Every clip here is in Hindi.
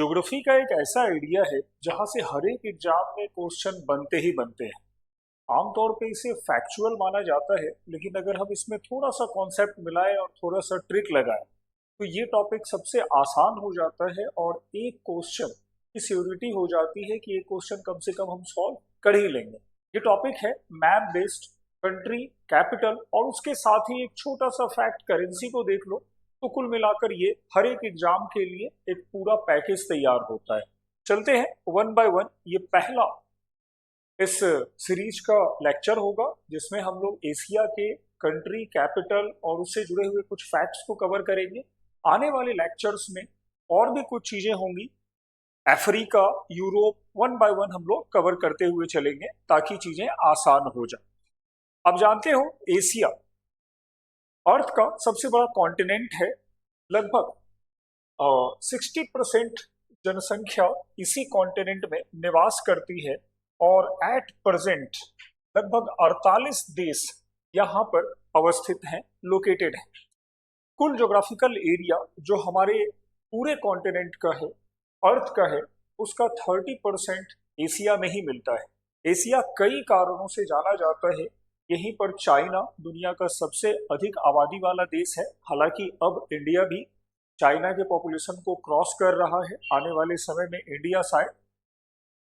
ज्योग्राफी का एक ऐसा एरिया है जहां से हर एक एग्जाम में क्वेश्चन बनते ही बनते हैं। आमतौर पे इसे फैक्चुअल माना जाता है, लेकिन अगर हम इसमें थोड़ा सा कॉन्सेप्ट मिलाएं और थोड़ा सा ट्रिक लगाएं तो ये टॉपिक सबसे आसान हो जाता है और एक क्वेश्चन की श्योरिटी हो जाती है कि एक क्वेश्चन कम से कम हम सॉल्व कर ही लेंगे। ये टॉपिक है मैप बेस्ड कंट्री कैपिटल, और उसके साथ ही एक छोटा सा फैक्ट करेंसी को देख लो। तो कुल मिलाकर ये हर एक एग्जाम के लिए एक पूरा पैकेज तैयार होता है। चलते हैं वन बाय वन। ये पहला इस सीरीज का लेक्चर होगा जिसमें हम लोग एशिया के कंट्री कैपिटल और उससे जुड़े हुए कुछ फैक्ट्स को कवर करेंगे। आने वाले लेक्चर्स में और भी कुछ चीजें होंगी, Africa, Europe, one by one हम लोग कवर करते हुए चलेंगे ताकि चीजें आसान हो जाए। अब जानते हो एशिया अर्थ का सबसे बड़ा कॉन्टिनेंट है। लगभग 60% जनसंख्या इसी कॉन्टिनेंट में निवास करती है और एट प्रेजेंट लगभग 48 देश यहाँ पर अवस्थित हैं, लोकेटेड हैं। कुल ज्योग्राफिकल एरिया जो हमारे पूरे कॉन्टिनेंट का है, अर्थ का है, उसका 30% एशिया में ही मिलता है। एशिया कई कारणों से जाना जाता है। यहीं पर चाइना दुनिया का सबसे अधिक आबादी वाला देश है। हालांकि अब इंडिया भी चाइना के पॉपुलेशन को क्रॉस कर रहा है। आने वाले समय में इंडिया शायद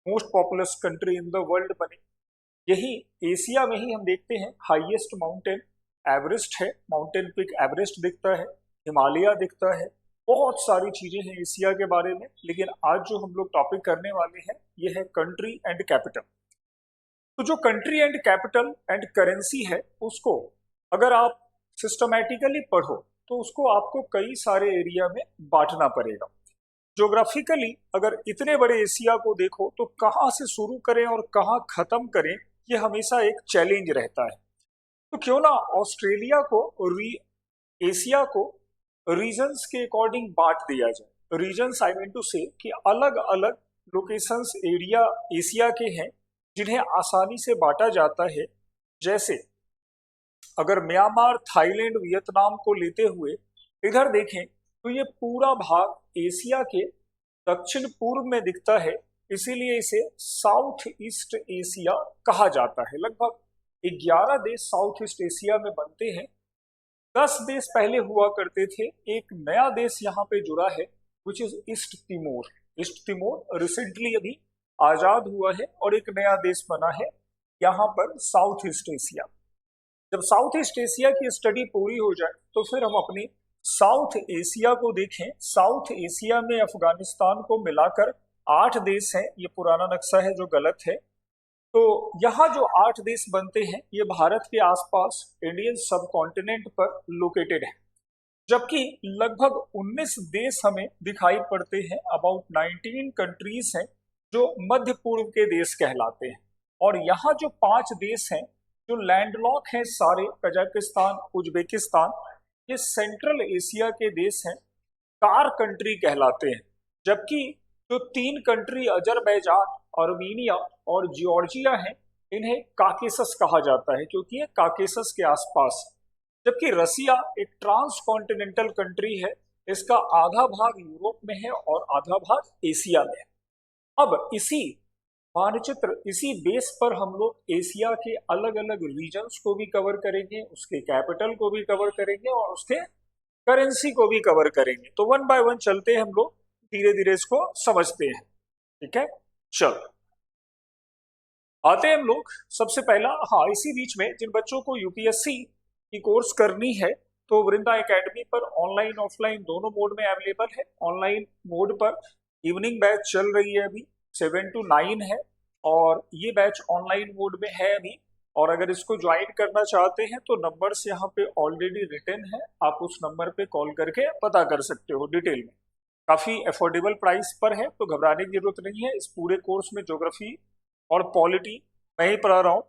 most populous country in the world बने। यही एशिया में ही हम देखते हैं हाईएस्ट माउंटेन एवरेस्ट है, माउंटेन पीक एवरेस्ट दिखता है, हिमालय दिखता है। बहुत सारी चीजें हैं एशिया के बारे में, लेकिन आज जो हम लोग टॉपिक करने वाले हैं ये है कंट्री एंड कैपिटल। तो जो country and capital and currency है उसको अगर आप सिस्टमैटिकली पढ़ो तो उसको आपको कई सारे एरिया में बांटना पड़ेगा। ज्योग्राफिकली अगर इतने बड़े एशिया को देखो तो कहाँ से शुरू करें और कहाँ खत्म करें, ये हमेशा एक चैलेंज रहता है। तो क्यों ना ऑस्ट्रेलिया को एशिया को रीजन्स के अकॉर्डिंग बांट दिया जाए। रीजन्स आई मीन टू से कि अलग अलग लोकेशंस एरिया एशिया के हैं जिन्हें आसानी से बांटा जाता है। जैसे अगर म्यांमार, थाईलैंड, वियतनाम को लेते हुए इधर देखें तो ये पूरा भाग एशिया के दक्षिण पूर्व में दिखता है, इसीलिए इसे साउथ ईस्ट एशिया कहा जाता है। लगभग 11 देश साउथ ईस्ट एशिया में बनते हैं। 10 देश पहले हुआ करते थे, एक नया देश यहाँ पे जुड़ा है which is east Timor. East Timor recently अभी आजाद हुआ है और एक नया देश बना है यहाँ पर साउथ ईस्ट एशिया। जब साउथ ईस्ट एशिया की स्टडी पूरी हो जाए तो फिर हम अपनी साउथ एशिया को देखें। साउथ एशिया में अफगानिस्तान को मिलाकर 8 देश हैं। ये पुराना नक्शा है जो गलत है। तो यहाँ जो 8 देश बनते हैं ये भारत के आसपास इंडियन सब कॉन्टिनेंट पर लोकेटेड है, जबकि लगभग 19 देश हमें दिखाई पड़ते हैं। अबाउट 19 कंट्रीज हैं जो मध्य पूर्व के देश कहलाते हैं। और यहाँ जो 5 देश हैं जो लैंडलॉक हैं सारे, कजाकिस्तान, उज्बेकिस्तान, ये सेंट्रल एशिया के देश हैं, कार कंट्री कहलाते हैं। जबकि जो 3 कंट्री अजरबैजान, आर्मीनिया और जॉर्जिया हैं, इन्हें काकेसस कहा जाता है क्योंकि ये काकेसस के आसपास। जबकि रसिया एक ट्रांस कॉन्टिनेंटल कंट्री है, इसका आधा भाग यूरोप में है और आधा भाग एशिया में है। अब इसी मानचित्र, इसी बेस पर हम लोग एशिया के अलग अलग रीजन्स को भी कवर करेंगे, उसके कैपिटल को भी कवर करेंगे और उसके करेंसी को भी कवर करेंगे। तो वन बाय वन चलते हैं हम लोग, धीरे धीरे इसको समझते हैं। ठीक है, चलो आते हैं हम लोग। सबसे पहला, हाँ, इसी बीच में जिन बच्चों को यूपीएससी की कोर्स करनी है तो वृंदा एकेडमी पर ऑनलाइन ऑफलाइन दोनों मोड में अवेलेबल है। ऑनलाइन मोड पर इवनिंग बैच चल रही है, अभी 7 to 9 है और ये बैच ऑनलाइन मोड में है अभी। और अगर इसको ज्वाइन करना चाहते हैं तो नंबर्स यहाँ पे ऑलरेडी रिटन है, आप उस नंबर पे कॉल करके पता कर सकते हो डिटेल में। काफ़ी अफोर्डेबल प्राइस पर है तो घबराने की जरूरत नहीं है। इस पूरे कोर्स में ज्योग्राफी और पॉलिटी मैं ही पढ़ा रहा हूँ।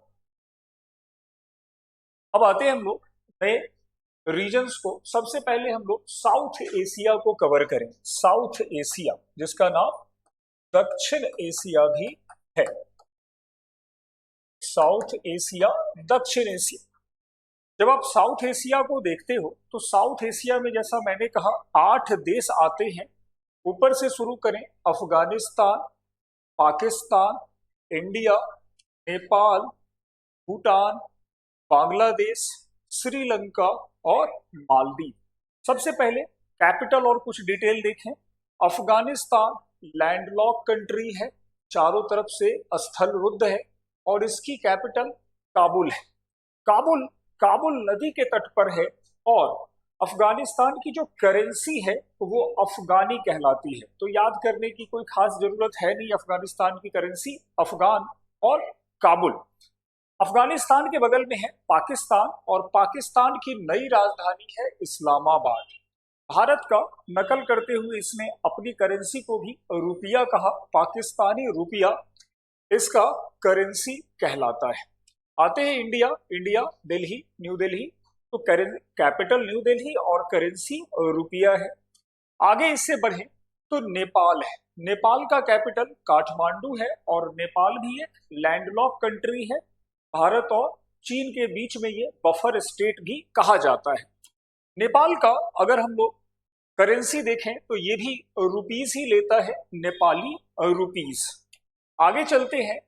अब आते हैं हम लोग नए रीजन्स को। सबसे पहले हम लोग साउथ एशिया को कवर करें। साउथ एशिया जिसका नाम दक्षिण एशिया भी है। साउथ एशिया, दक्षिण एशिया। जब आप साउथ एशिया को देखते हो तो साउथ एशिया में जैसा मैंने कहा 8 देश आते हैं ऊपर से शुरू करें, अफगानिस्तान, पाकिस्तान, इंडिया, नेपाल, भूटान, बांग्लादेश, श्रीलंका और मालदीव। सबसे पहले कैपिटल और कुछ डिटेल देखें। अफगानिस्तान लैंडलॉक कंट्री है, चारों तरफ से स्थल रुद्ध है और इसकी कैपिटल काबुल है। काबुल काबुल नदी के तट पर है और अफगानिस्तान की जो करेंसी है वो अफगानी कहलाती है। तो याद करने की कोई खास जरूरत है नहीं, अफगानिस्तान की करेंसी अफगान और काबुल। अफगानिस्तान के बगल में है पाकिस्तान और पाकिस्तान की नई राजधानी है इस्लामाबाद। भारत का नकल करते हुए इसने अपनी करेंसी को भी रुपया कहा, पाकिस्तानी रुपया इसका करेंसी कहलाता है। आते हैं India, India Delhi, new Delhi, तो कैपिटल न्यू दिल्ली और करेंसी रुपया है। आगे इससे बढ़े तो नेपाल है, नेपाल का कैपिटल काठमांडू है और नेपाल भी एक लैंडलॉक कंट्री है। भारत और चीन के बीच में ये बफर स्टेट भी कहा जाता है। नेपाल का अगर हम लोग करेंसी देखें तो ये भी रुपीस ही लेता है, नेपाली रुपीस। आगे चलते हैं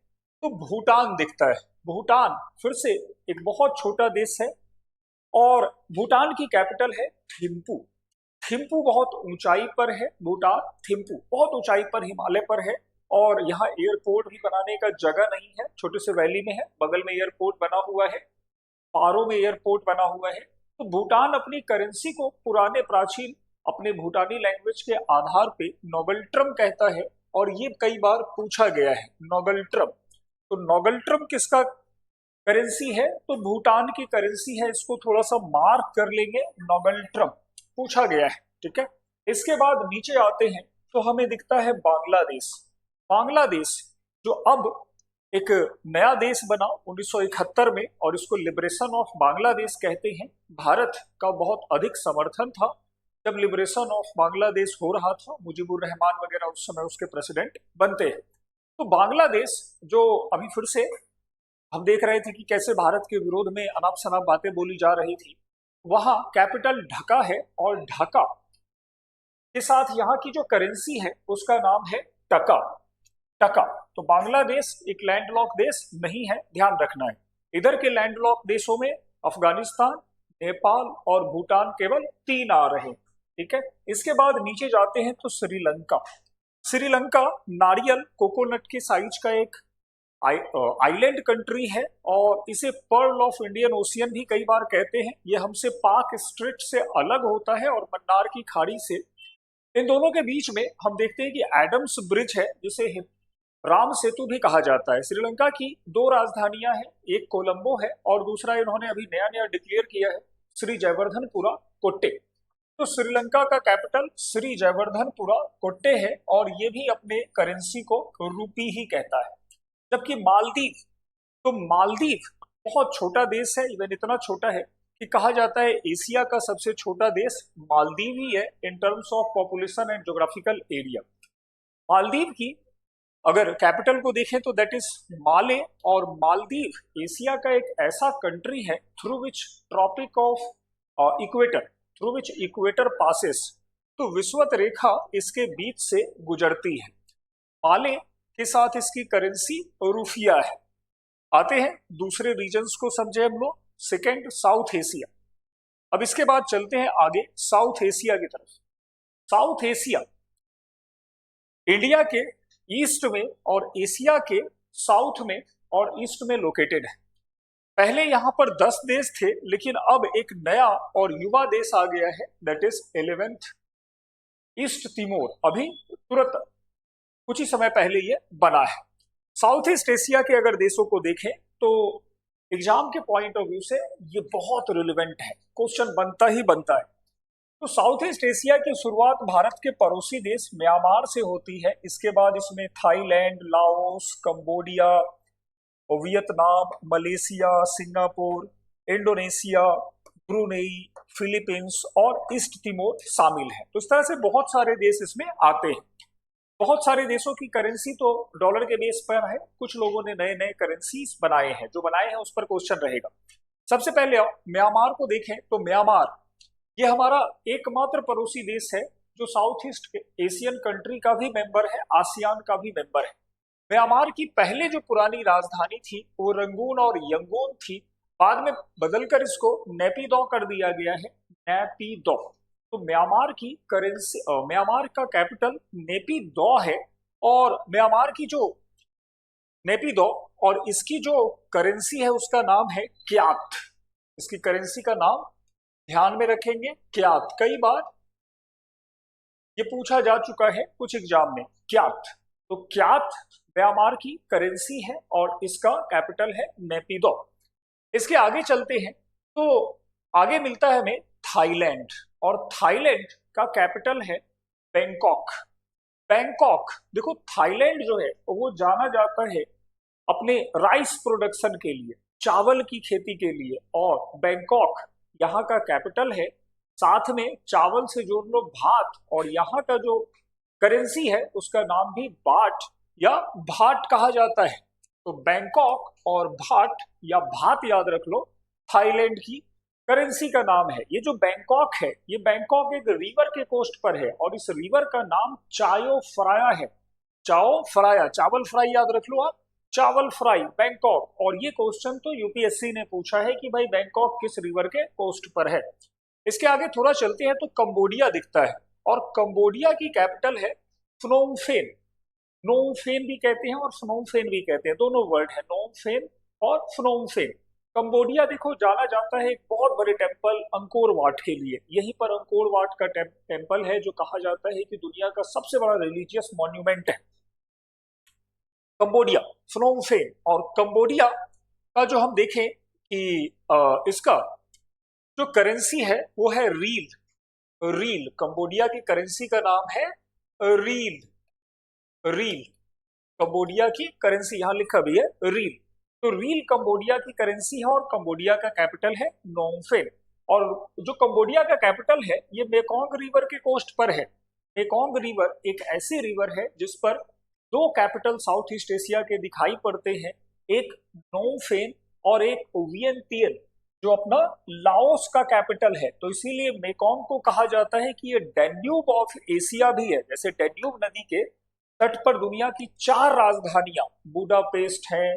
तो भूटान दिखता है। भूटान फिर से एक बहुत छोटा देश है और भूटान की कैपिटल है थिम्पू। थिम्पू बहुत ऊंचाई पर है, भूटान थिम्पू बहुत ऊंचाई पर हिमालय पर है और यहाँ एयरपोर्ट भी बनाने का जगह नहीं है, छोटे से वैली में है, बगल में एयरपोर्ट बना हुआ है, पारो में एयरपोर्ट बना हुआ है। तो भूटान अपनी करेंसी को पुराने प्राचीन अपने भूटानी लैंग्वेज के आधार पे नोगल्ट्रम कहता है और ये कई बार पूछा गया है, नोगल्ट्रम। तो नोगल्ट्रम किसका करेंसी है? तो भूटान की करेंसी है, इसको थोड़ा सा मार्क कर लेंगे, नोगल्ट्रम पूछा गया है, ठीक है। इसके बाद नीचे आते हैं तो हमें दिखता है बांग्लादेश। बांग्लादेश जो अब एक नया देश बना 1971 में और इसको लिबरेशन ऑफ बांग्लादेश कहते हैं। भारत का बहुत अधिक समर्थन था जब लिबरेशन ऑफ बांग्लादेश हो रहा था, मुजीबुर रहमान वगैरह उस समय उसके प्रेसिडेंट बनते हैं। तो बांग्लादेश जो अभी फिर से हम देख रहे थे कि कैसे भारत के विरोध में अनाप शनाप बातें बोली जा रही थी, वहां कैपिटल ढाका है और ढाका के साथ यहाँ की जो करेंसी है उसका नाम है टका। टका। तो बांग्लादेश एक लैंडलॉक देश नहीं है, ध्यान रखना है। इधर के लैंडलॉक देशों में अफगानिस्तान, नेपाल और भूटान केवल 3 आ रहे हैं, ठीक है। इसके बाद नीचे जाते हैं तो श्रीलंका। श्रीलंका नारियल कोकोनट के साइज का एक आइलैंड कंट्री है और इसे पर्ल ऑफ इंडियन ओशियन भी कई बार कहते हैं। यह हमसे पाक स्ट्रेट से अलग होता है और मन्नार की खाड़ी से। इन दोनों के बीच में हम देखते हैं कि एडम्स ब्रिज है जिसे राम सेतु भी कहा जाता है। श्रीलंका की 2 राजधानियां हैं, एक कोलंबो है और दूसरा इन्होंने अभी नया नया डिक्लेयर किया है श्री जयवर्धनपुरा कोट्टे। तो श्रीलंका का कैपिटल श्री जयवर्धनपुरा कोट्टे है और ये भी अपने करेंसी को रूपी ही कहता है। जबकि मालदीव, तो मालदीव बहुत छोटा देश है, इवन इतना छोटा है कि कहा जाता है एशिया का सबसे छोटा देश मालदीव ही है in terms of population and geographical area. Maldives की अगर कैपिटल को देखें तो दैट इज माले और मालदीव एशिया का एक ऐसा कंट्री है through which tropic of equator, through which equator passes, तो विषुवत रेखा इसके बीच से गुजरती है। माले के साथ इसकी करेंसी रुफिया है। आते हैं दूसरे रीजन्स को समझे हम लोग। Second south Asia. अब इसके बाद चलते हैं आगे साउथ एशिया की तरफ। साउथ एशिया इंडिया के ईस्ट में और एशिया के साउथ में और ईस्ट में लोकेटेड है। पहले यहां पर 10 देश थे लेकिन अब एक नया और युवा देश आ गया है, that is 11th east Timor. अभी तुरंत कुछ ही समय पहले ये बना है। साउथ ईस्ट एशिया के अगर देशों को देखें तो एग्जाम के पॉइंट ऑफ व्यू से ये बहुत रिलेवेंट है, क्वेश्चन बनता ही बनता है। तो साउथ ईस्ट एशिया की शुरुआत भारत के पड़ोसी देश म्यांमार से होती है। इसके बाद इसमें Thailand, Laos, Cambodia, Vietnam, Malaysia, Singapore, Indonesia, Brunei, Philippines और ईस्ट तिमोर शामिल है। तो इस तरह से बहुत सारे देश इसमें आते हैं। बहुत सारे देशों की करेंसी तो डॉलर के बेस पर है, कुछ लोगों ने नए नए करेंसीज बनाए हैं, जो बनाए हैं उस पर क्वेश्चन रहेगा। सबसे पहले म्यांमार को देखें तो म्यांमार ये हमारा एकमात्र पड़ोसी देश है जो साउथ ईस्ट एशियन कंट्री का भी मेंबर है, आसियान का भी मेंबर है। म्यांमार की पहले जो पुरानी राजधानी थी वो रंगून और यंगून थी, बाद में बदलकर इसको नेपिदो कर दिया गया है, नेपिदो। तो म्यांमार की करेंसी, म्यांमार का कैपिटल नेपिदो है, और म्यांमार की जो नेपिदो और इसकी जो करेंसी है उसका नाम है क्यात। इसकी करेंसी का नाम ध्यान में रखेंगे, क्यात। कई बार ये पूछा जा चुका है कुछ एग्जाम में, क्यात। तो क्यात म्यांमार की करेंसी है और इसका कैपिटल है नेपिदो। इसके आगे चलते हैं तो आगे मिलता है हमें थाईलैंड, और थाईलैंड का कैपिटल है बैंकॉक। बैंकॉक, देखो थाईलैंड जो है वो जाना जाता है अपने राइस प्रोडक्शन के लिए, चावल की खेती के लिए, और बैंकॉक यहाँ का कैपिटल है। साथ में चावल से जोड़ लो भात, और यहाँ का जो करेंसी है उसका नाम भी बाट या भाट कहा जाता है। तो बैंकॉक और भाट या भात याद रख लो, थाईलैंड की करेंसी का नाम है। ये जो बैंकॉक है, ये बैंकॉक एक रिवर के कोस्ट पर है, और इस रिवर का नाम चायो फ्राया है। चाओ फ्राया, चावल फ्राई याद रख लो आप, चावल फ्राई, बैंकॉक। और ये क्वेश्चन तो यूपीएससी ने पूछा है कि भाई बैंकॉक किस रिवर के कोस्ट पर है। इसके आगे थोड़ा चलते हैं तो कंबोडिया दिखता है, और कंबोडिया की कैपिटल है फ्नोम फेन। नोम फेन भी कहते हैं और फ्नोम फेन भी कहते हैं, दोनों वर्ड है, नोम फेन और फ्नोम फेन। कंबोडिया देखो जाना जाता है एक बहुत बड़े टेम्पल अंकोर वाट के लिए। यहीं पर अंकोर वाट का टेम्पल है, जो कहा जाता है कि दुनिया का सबसे बड़ा रिलीजियस मॉन्यूमेंट है कंबोडिया, फ्नोम फेन। और कंबोडिया का जो हम देखें कि इसका जो करेंसी है वो है रील। रील, कंबोडिया की करेंसी का नाम है रील। रील कंबोडिया की करेंसी, यहां लिखा भी है रील। तो रील कंबोडिया की करेंसी है, और कंबोडिया का कैपिटल है नोम फेन। और जो कंबोडिया का कैपिटल है ये मेकोंग रिवर के कोस्ट पर है। मेकोंग रिवर एक ऐसी रिवर है जिस पर दो कैपिटल साउथ ईस्ट एशिया के दिखाई पड़ते हैं, एक नोम फेन और एक वियंतियन, जो अपना लाओस का कैपिटल है। तो इसीलिए मेकोंग को कहा जाता है कि ये डैन्यूब ऑफ एशिया भी है। जैसे डैन्यूब नदी के तट पर दुनिया की 4 राजधानियां, बुडापेस्ट है,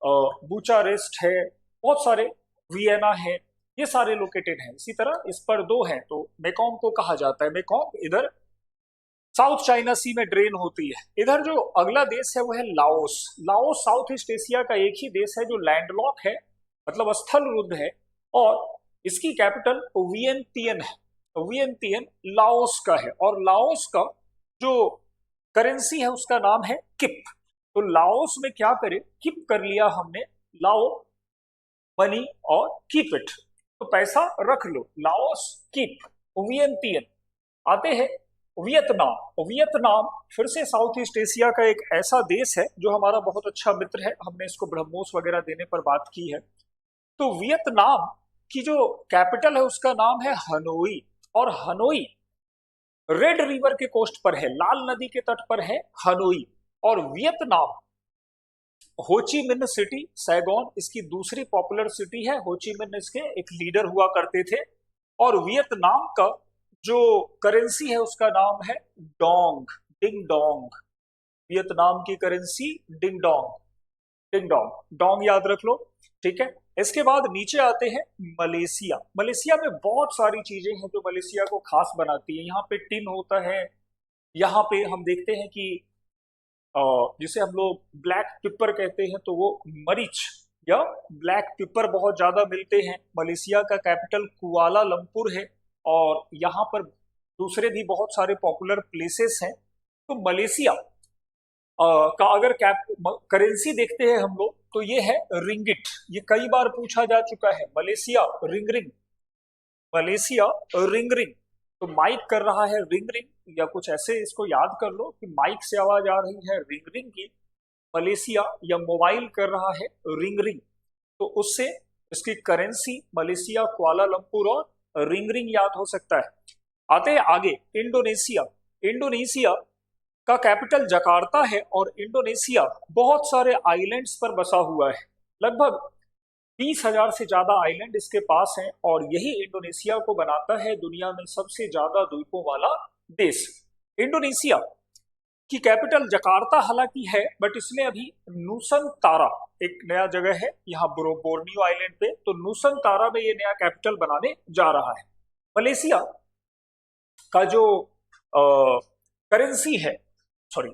बुचारेस्ट है, बहुत सारे, वियना है, ये सारे लोकेटेड हैं। इसी तरह इस पर 2 हैं, तो मेकोंग को कहा जाता है। मेकोंग इधर साउथ चाइना सी में ड्रेन होती है। इधर जो अगला देश है वो है Laos. Laos south east Asia का एक ही देश है जो लैंडलॉक है, मतलब स्थल रुद्ध है, और इसकी कैपिटल वियंतियन है। वियंतियन लाओस का है, और लाओस का जो करेंसी है उसका नाम है किप। तो लाओस में क्या करे, किप कर लिया हमने, लाओ मनी और कीप इट, तो पैसा रख लो, लाओस कीप। वियंतियन। आते हैं वियतनाम। वियतनाम फिर से साउथ ईस्ट एशिया का एक ऐसा देश है जो हमारा बहुत अच्छा मित्र है, हमने इसको ब्रह्मोस वगैरह देने पर बात की है। तो वियतनाम की जो कैपिटल है उसका नाम है हनोई, और हनोई रेड रिवर के कोस्ट पर है, लाल नदी के तट पर है हनोई। और वियतनाम, होची मिन्ह सिटी, सैगोन इसकी दूसरी पॉपुलर सिटी है। होची मिन्ह इसके एक लीडर हुआ करते थे। और वियतनाम का जो करेंसी है उसका नाम है डोंग, डिंग डोंग। वियतनाम की currency ding dong, ding dong, Dong याद रख लो, ठीक है। इसके बाद नीचे आते हैं मलेशिया। मलेशिया में बहुत सारी चीजें हैं जो मलेशिया को खास बनाती है। यहाँ पे टिन होता है, यहाँ पे हम देखते हैं कि जिसे हम लोग ब्लैक पिपर कहते हैं, तो वो मरीच या ब्लैक पिपर बहुत ज्यादा मिलते हैं। मलेशिया का कैपिटल कुआलालंपुर है, और यहाँ पर दूसरे भी बहुत सारे पॉपुलर प्लेसेस हैं। तो मलेशिया का अगर करेंसी देखते हैं हम लोग तो ये है रिंगिट। ये कई बार पूछा जा चुका है, Malaysia ring ring, Malaysia ring ring. तो माइक कर रहा है रिंग रिंग, या कुछ ऐसे इसको याद कर लो कि माइक से आवाज आ रही है रिंग रिंग की, मलेशिया, या मोबाइल कर रहा है रिंग रिंग, तो उससे इसकी करेंसी मलेशिया, कुआलालंपुर और रिंग रिंग याद हो सकता है। आते हैं आगे इंडोनेशिया। इंडोनेशिया का कैपिटल जकार्ता है, और इंडोनेशिया बहुत सारे आइलैंड्स पर बसा हुआ है। लगभग 20,000 से ज्यादा आइलैंड इसके पास हैं, और यही इंडोनेशिया को बनाता है दुनिया में सबसे ज्यादा द्वीपों वाला देश। इंडोनेशिया की कैपिटल जकार्ता हालांकि है, बट इसमें अभी नूसनतारा एक नया जगह है यहाँ बोर्नियो आइलैंड पे, तो नूसनतारा में ये नया कैपिटल बनाने जा रहा है। मलेशिया का जो करेंसी है, सॉरी,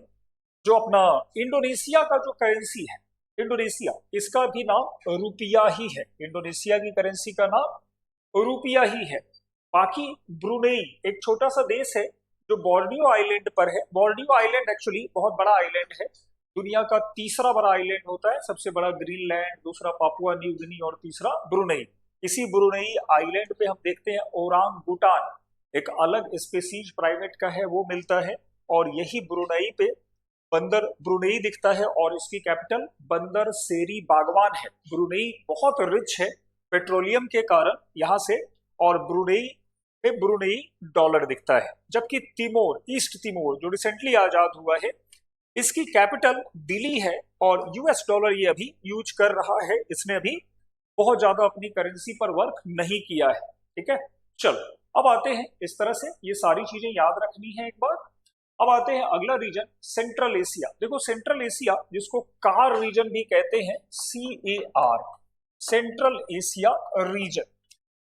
जो अपना इंडोनेशिया का जो करेंसी है, इंडोनेशिया, इसका भी नाम रुपया ही है। इंडोनेशिया की करेंसी का नाम रुपया ही है। बाकी ब्रुनेई एक छोटा सा देश है जो बोर्नियो आइलैंड पर है। बोर्नियो आइलैंड एक्चुअली बहुत बड़ा आइलैंड है, दुनिया का तीसरा बड़ा आइलैंड होता है। सबसे बड़ा ग्रीनलैंड, दूसरा पापुआ न्यू गिनी और तीसरा ब्रुनेई। इसी ब्रुनेई आइलैंड पे हम देखते हैं ओरांगुटान, एक अलग स्पेसीज प्राइमेट का है, वो मिलता है। और यही ब्रुनेई पे बंदर ब्रुनेई दिखता है और इसकी कैपिटल बंदर सेरी बागवान है। ब्रुनेई बहुत रिच है पेट्रोलियम के कारण यहाँ से, और ब्रुनेई पे ब्रुनेई डॉलर दिखता है। जबकि तिमोर, ईस्ट तिमोर जो रिसेंटली आजाद हुआ है, इसकी कैपिटल दिल्ली है और यूएस डॉलर ये अभी यूज कर रहा है। इसने अभी बहुत ज्यादा अपनी करेंसी पर वर्क नहीं किया है। ठीक है, चलो अब आते हैं, इस तरह से ये सारी चीजें याद रखनी है एक बार। अब आते हैं अगला रीजन, सेंट्रल एशिया। देखो सेंट्रल एशिया, जिसको कार रीजन भी कहते हैं, CAR, central Asia region.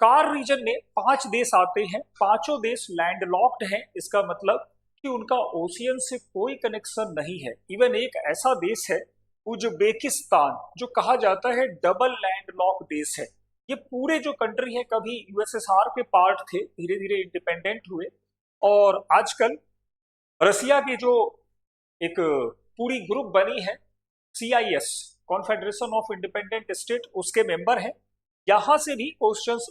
Car region में 5 देश आते हैं, पांचों देश लैंडलॉक्ड हैं। इसका मतलब कि उनका ओशियन से कोई कनेक्शन नहीं है। इवन एक ऐसा देश है उज्बेकिस्तान, जो कहा जाता है डबल लैंडलॉक देश है। ये पूरे जो कंट्री है कभी USSR के पार्ट थे, धीरे धीरे इंडिपेंडेंट हुए, और आजकल रसिया की जो एक पूरी ग्रुप बनी है CIS, confederation of independent state, उसके मेंबर हैं। यहां से भी क्वेश्चंस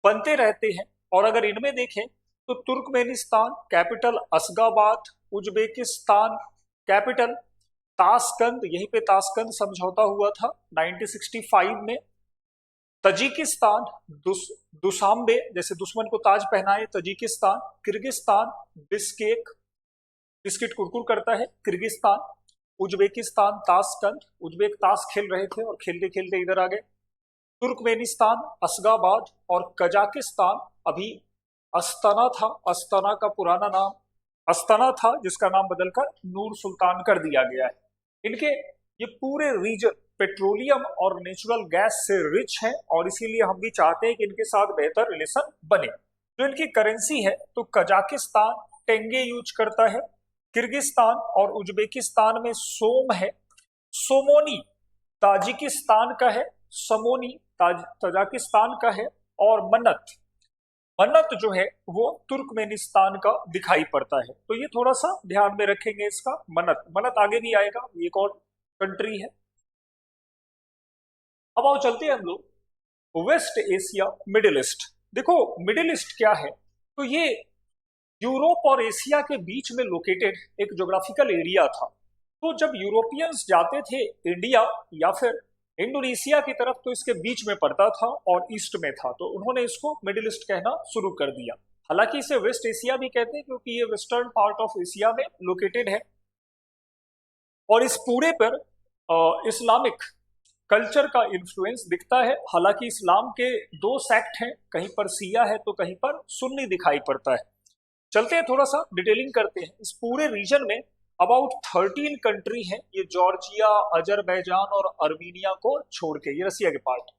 बनते रहते हैं। और अगर इनमें देखें तो Turkmenistan capital Ashgabat, Uzbekistan capital Tashkent, यहीं पे ताशकंद समझौता हुआ था 1965 में। तजिकिस्तान दुशांबे, जैसे दुश्मन को ताज पहनाए तजिकिस्तान। किर्गिस्तान बिस्केक, बिस्किट कुरकुर करता है किर्गिस्तान। उज्बेकिस्तान ताशकंद, उज्बेक ताश खेल रहे थे और खेलते खेलते इधर आ गए। तुर्कमेनिस्तान अशगाबाद, और कजाकिस्तान अभी अस्ताना था, अस्ताना का पुराना नाम अस्ताना था, जिसका नाम बदलकर नूर सुल्तान कर दिया गया है। इनके ये पूरे रीजन पेट्रोलियम और नेचुरल गैस से रिच हैं, और इसीलिए हम भी चाहते हैं कि इनके साथ बेहतर रिलेशन बने। जो इनकी करेंसी है, तो कजाकिस्तान टेंगे यूज करता है, किर्गिस्तान और उज्बेकिस्तान में सोम है, सोमोनी ताजिकिस्तान का है, समोनी तजाकिस्तान का है, और मन्नत, मन्नत जो है वो तुर्कमेनिस्तान का दिखाई पड़ता है। तो ये थोड़ा सा ध्यान में रखेंगे इसका। मन्नत, मन्नत आगे भी आएगा, एक और कंट्री है। अब आओ चलते हैं हम लोग वेस्ट एशिया, मिडिल ईस्ट। देखो मिडिल ईस्ट क्या है, तो ये यूरोप और एशिया के बीच में लोकेटेड एक ज्योग्राफिकल एरिया था। तो जब यूरोपियंस जाते थे इंडिया या फिर इंडोनेशिया की तरफ, तो इसके बीच में पड़ता था और ईस्ट में था, तो उन्होंने इसको मिडिल ईस्ट कहना शुरू कर दिया। हालांकि इसे वेस्ट एशिया भी कहते हैं क्योंकि ये वेस्टर्न पार्ट ऑफ एशिया में लोकेटेड है। और इस पूरे पर इस्लामिक कल्चर का इन्फ्लुएंस दिखता है। हालांकि इस्लाम के 2 सेक्ट हैं, कहीं पर सिया है तो कहीं पर सुन्नी दिखाई पड़ता है। चलते हैं थोड़ा सा डिटेलिंग करते हैं। इस पूरे रीजन में अबाउट 13 कंट्री हैं, ये जॉर्जिया, अजरबैजान और अर्मीनिया को छोड़ के, ये रसिया के पार्ट,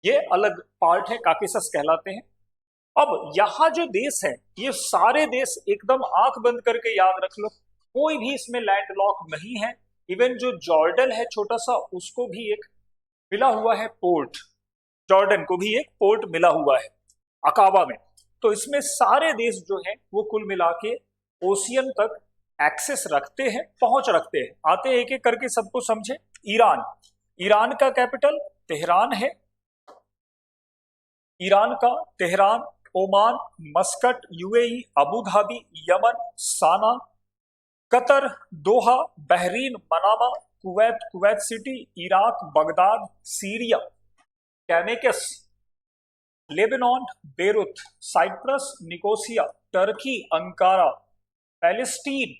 ये अलग पार्ट है, काकेसस कहलाते हैं। अब यहाँ जो देश है, ये सारे देश एकदम आंख बंद करके याद रख लो, कोई भी इसमें लैंड लॉक नहीं है। इवन जो जॉर्डन है छोटा सा, उसको भी एक मिला हुआ है पोर्ट, जॉर्डन को भी एक पोर्ट मिला हुआ है अकाबा में। तो इसमें सारे देश जो हैं वो कुल मिला के ओशियन तक एक्सेस रखते हैं, पहुंच रखते हैं। आते हैं एक एक करके, सबको समझे। ईरान, ईरान का कैपिटल तेहरान है, ईरान का Tehran. Oman, Muscat, UAE, Abu Dhabi, Yemen, Sanaa, Qatar, Doha, Bahrain, Manama, Kuwait, Kuwait City, Iraq, Baghdad, Syria, Damascus, Lebanon, Beirut, Cyprus, Nicosia, Turkey, Ankara, Palestine,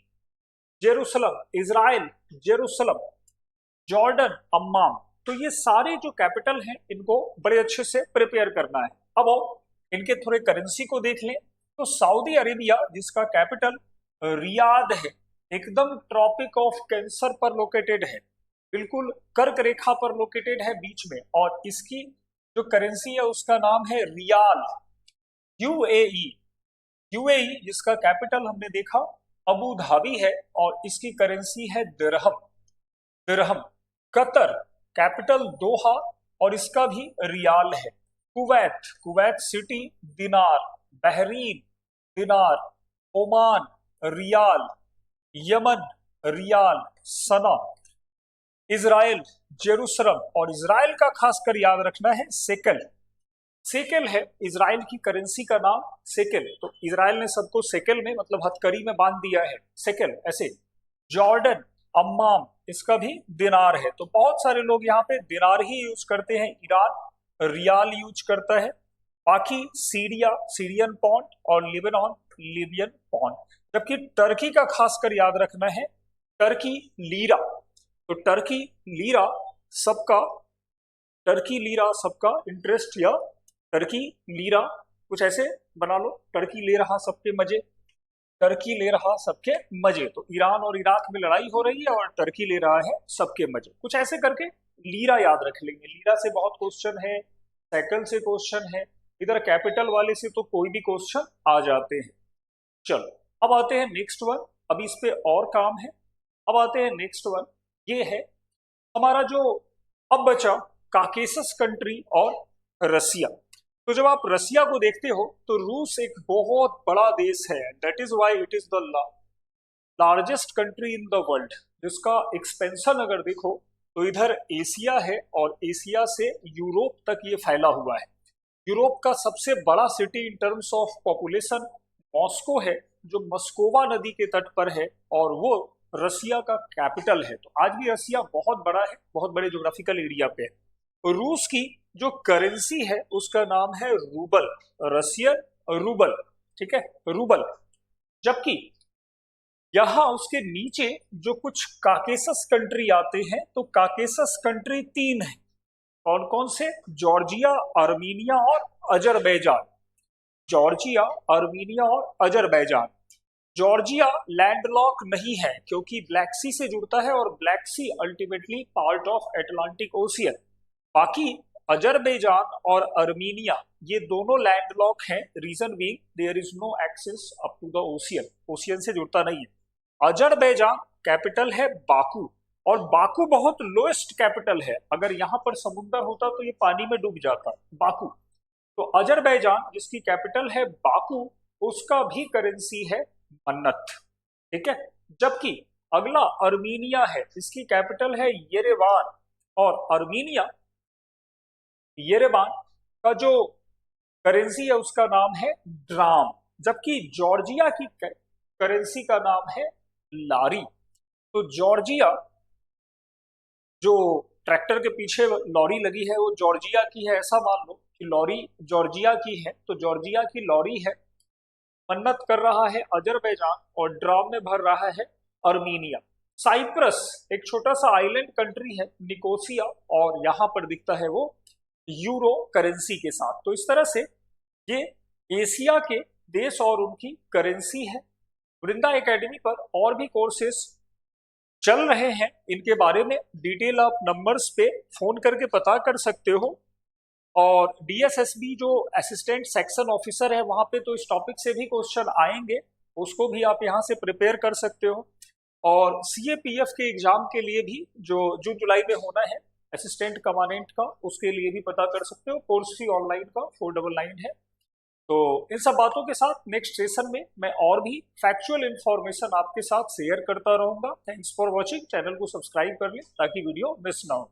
Jerusalem, Israel, Jerusalem, Jordan, Amman. तो ये सारे जो कैपिटल हैं, इनको बड़े अच्छे से प्रिपेयर करना है। अब आओ इनके थोड़े करेंसी को देख लें। तो सऊदी अरेबिया जिसका कैपिटल रियाद है, एकदम ट्रॉपिक ऑफ कैंसर पर लोकेटेड है, बिल्कुल कर्क रेखा पर लोकेटेड है बीच में, और इसकी जो करेंसी है उसका नाम है रियाल। यूएई, यूएई जिसका कैपिटल हमने देखा अबू धाबी है और इसकी करेंसी है दिरहम। दिरहम। कतर कैपिटल दोहा और इसका भी रियाल है। कुवैत, कुवैत सिटी दिनार। बहरीन दिनार। ओमान रियाल। यमन रियाल। सना। इजराइल जेरूसलम, और इजराइल का खासकर याद रखना है सेकल। सेकेल है इजराइल की करेंसी का नाम, सेकेल। तो इजराइल ने सबको सेकेल में मतलब हथकड़ी में बांध दिया है, सेकेल ऐसे। जॉर्डन अम्माम, इसका भी दिनार है। तो बहुत सारे लोग यहाँ पे दिनार ही यूज करते हैं। ईरान रियाल यूज करता है। बाकी सीरिया सीरियन पौंड और लिबनान लिबियन पौंड। जबकि टर्की का खासकर याद रखना है टर्की लीरा। तो टर्की लीरा सबका, टर्की लीरा सबका इंटरेस्ट, या टर्की लीरा कुछ ऐसे बना लो, टर्की ले रहा सबके मजे, टर्की ले रहा सबके मजे। तो ईरान और इराक में लड़ाई हो रही है और टर्की ले रहा है सबके मजे, कुछ ऐसे करके लीरा याद रख लेंगे। लीरा से बहुत क्वेश्चन है, सेकंड से क्वेश्चन है, इधर कैपिटल वाले से तो कोई भी क्वेश्चन आ जाते हैं। चलो अब आते हैं नेक्स्ट वन, अभी इस पे और काम है। अब आते हैं नेक्स्ट वन, ये है हमारा जो अब बचा काकेसस कंट्री और रसिया। तो जब आप रसिया को देखते हो तो रूस एक बहुत बड़ा देश है, that is why it is the largest country in the world. जिसका एक्सपेंशन अगर देखो तो इधर एशिया है और एशिया से यूरोप तक ये फैला हुआ है। यूरोप का सबसे बड़ा city in terms of population Moscow है, जो मस्कोवा नदी के तट पर है, और वो रसिया का कैपिटल है। तो आज भी रसिया बहुत बड़ा है, बहुत बड़े ज्योग्राफिकल एरिया पे है। रूस की जो करेंसी है उसका नाम है रूबल, रशियन रूबल, ठीक है, रूबल। जबकि यहां उसके नीचे जो कुछ काकेसस कंट्री आते हैं, तो काकेसस कंट्री 3 है। कौन कौन से? जॉर्जिया, आर्मीनिया और अजरबैजान। जॉर्जिया, आर्मीनिया और अजरबैजान। जॉर्जिया लैंडलॉक नहीं है क्योंकि ब्लैक सी से जुड़ता है और Black Sea ultimately part of Atlantic ocean. बाकी अजरबैजान और आर्मीनिया ये दोनों लैंडलॉक हैं, reason being there is no access up to the ocean, ocean से जुड़ता नहीं है। अजरबैजान कैपिटल है बाकू, और बाकू बहुत लोएस्ट कैपिटल है, अगर यहां पर समुद्र होता तो ये पानी में डूब जाता, बाकू। तो अजरबैजान जिसकी कैपिटल है बाकू, उसका भी करेंसी है मन्नत, ठीक है। जबकि अगला आर्मीनिया है, इसकी कैपिटल है येरेवान, और आर्मीनिया येरेवान का जो करेंसी है उसका नाम है ड्राम। जबकि जॉर्जिया की करेंसी का नाम है लारी। तो जॉर्जिया, जो ट्रैक्टर के पीछे लॉरी लगी है वो जॉर्जिया की है, ऐसा मान लो कि लॉरी जॉर्जिया की है, तो जॉर्जिया की लॉरी है। मन्नत कर रहा है अजरबैजान और ड्राम में भर रहा है आर्मीनिया। साइप्रस एक छोटा सा आइलैंड कंट्री है, निकोसिया, और यहां पर दिखता है वो यूरो करेंसी के साथ। तो इस तरह से ये एशिया के देश और उनकी करेंसी है। वृंदा एकेडमी पर और भी कोर्सेस चल रहे हैं, इनके बारे में डिटेल आप नंबर्स पे फोन करके पता कर सकते हो। और डीएसएसबी जो असिस्टेंट सेक्शन ऑफिसर है वहां पे तो इस टॉपिक से भी क्वेश्चन आएंगे, उसको भी आप यहां से प्रिपेयर कर सकते हो। और सीएपीएफ के एग्जाम के लिए भी जो जून जुलाई में होना है असिस्टेंट कमांडेंट का, उसके लिए भी पता कर सकते हो। कोर्स फी ऑनलाइन का 499 है। तो इन सब बातों के साथ नेक्स्ट सेशन में मैं और भी फैक्चुअल इंफॉर्मेशन आपके साथ शेयर करता रहूंगा। Thanks for watching. चैनल को सब्सक्राइब कर लें ताकि वीडियो मिस ना हो।